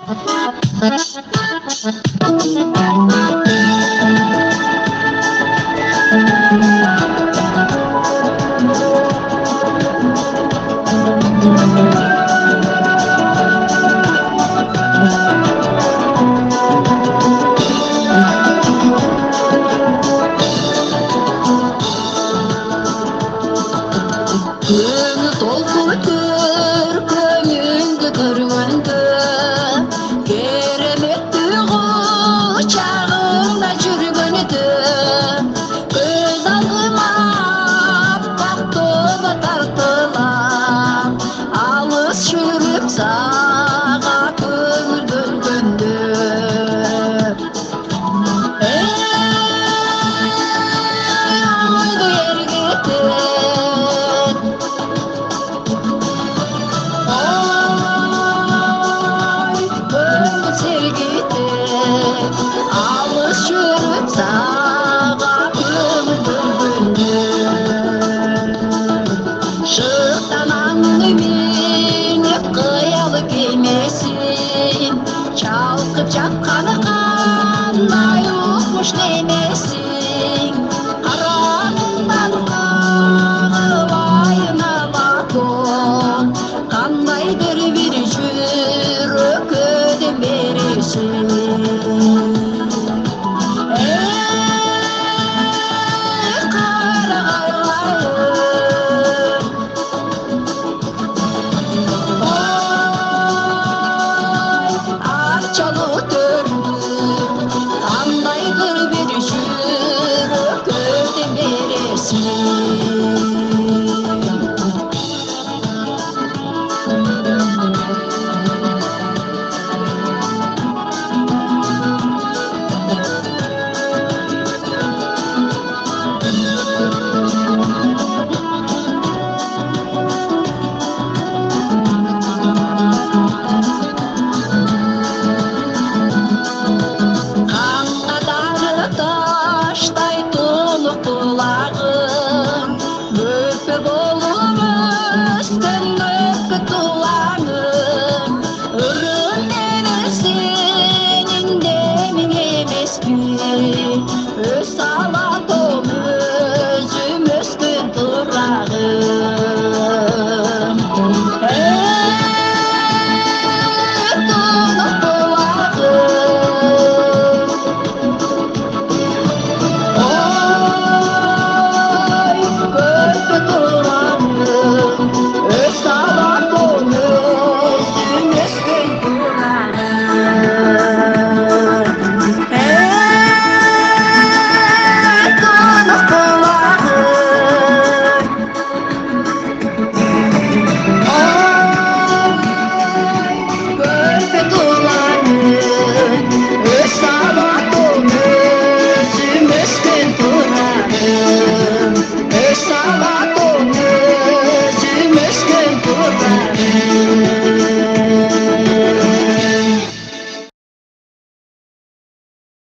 Көңі толқу көркөміңді көргенді кереметті құшағында жүргенді көз алдыма аппақ тоба тартыла алыс жүріп саға көңіл бөлгенді ойды ергетер көңіл сергітер алыс жүріп саға көңіл бөлгенде шықтанаңды мені қиялы келмесін шалқып жатқаны қандай ұқпыш демесін қараңынан қағып айына батон қандайдыр бір жүрек өдем бересің қарағайларым ой ат жалын